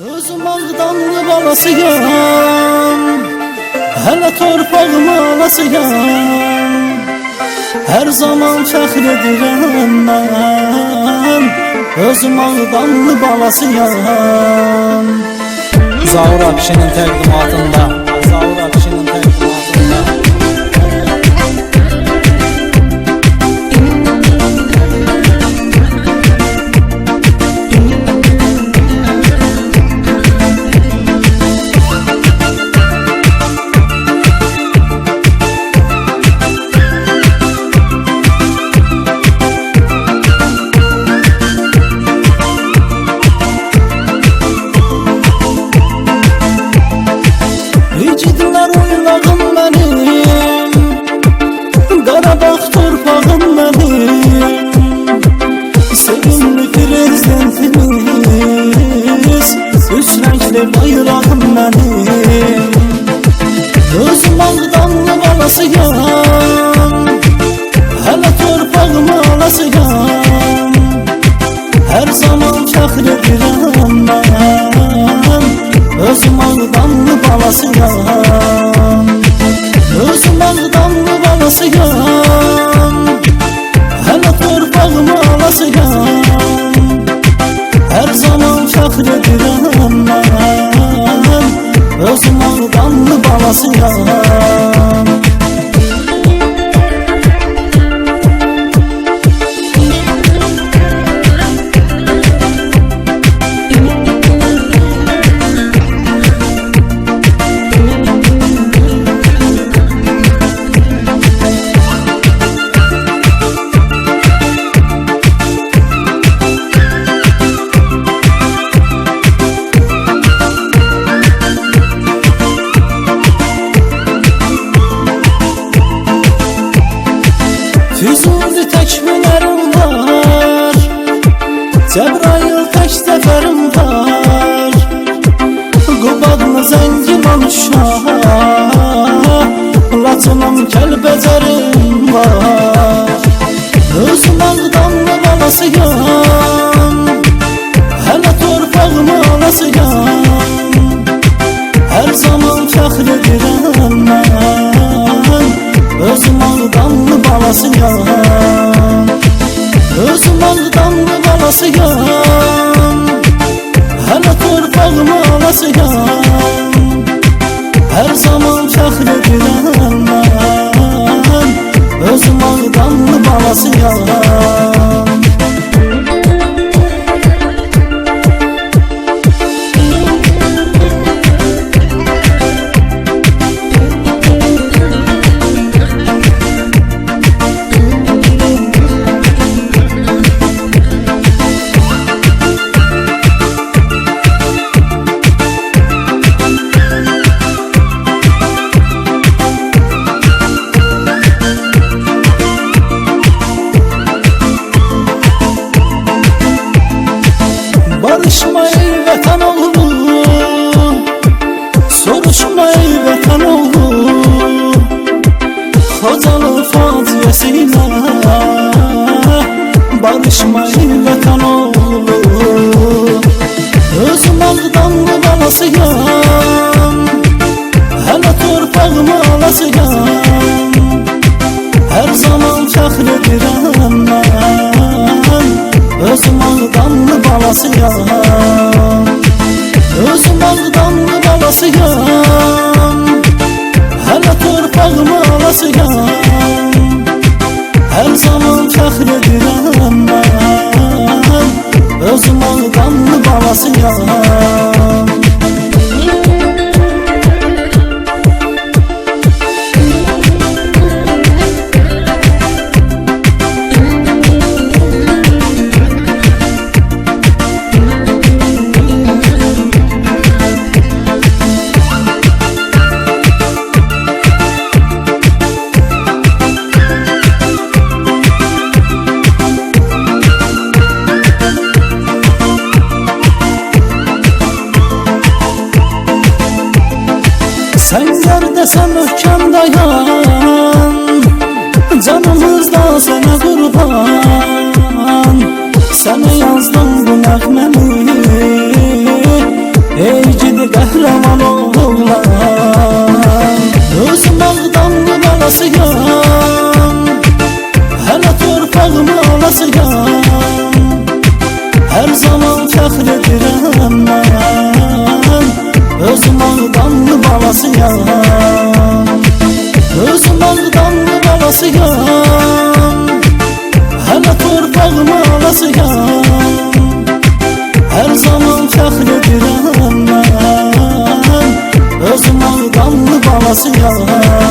Özüm Ağdanlı balasıyam, hele torpağım alasıyam. Her zaman fəxr edirəm mən, özüm Ağdanlı balasıyam. Zaur Akşinin təqdimatında, Zaur Akşinin təqdimatında. Yiğitlər oynağım mənim, Qarabağ torpağım mənim. Sevimli prezidentimiz, üç rəngli bayrağım mənim. Özüm Ağdanlı balasıyam, hələ torpağım alasıyam. Hər zaman fəxr edirəm mən, özüm Ağdanlı balasıyam. Özüm Ağdanlı balasıyam, hələ torpağım alasıyam. Hər zaman fəxr edirəm mən, özüm Ağdanlı balasıyam. Füzuli təkmələrim var, Cəbrayıl tək səfərim var. Qubadlı Zəngilan Şah, Laçınım Kəlbəcərim var. Özüm Ağdanlı balasıyam, hələ torpağım alasıyam. Hər zaman fəxr edirəm mən, özüm Ağdanlı balasıyam. Özüm Ağdanlı balasıyam, hələ torpağım alasıyam. Hər zaman fəxr edirəm mən, özüm Ağdanlı balasıyam. Barışma ey vətən oğlu, soruşma ey vətən oğlu. Xocalı faciəsilə barışma ey vətən oğlu. Özüm Ağdanlı balasıyam, hələ torpağım alasıyam. Hər zaman fəxr edirəm mən, özüm Ağdanlı balasıyam. Özüm Ağdanlı balasıyam, hələ torpağım alasıyam. Hər zaman fəxr edirəm mən, özüm Ağdanlı balasıyam. Sen neredesən möhkəm dayan, canımızda sənə qurban. Sənə yazdım bu nəğməni, balasıyam. Her zaman fəxr edirəm mən, özüm Ağdamlı balasıyam. Özüm Ağdamlı balasıyam, hələ torpağım alasıyam. Her zaman fəxr edirəm mən, özüm Ağdamlı balasıyam.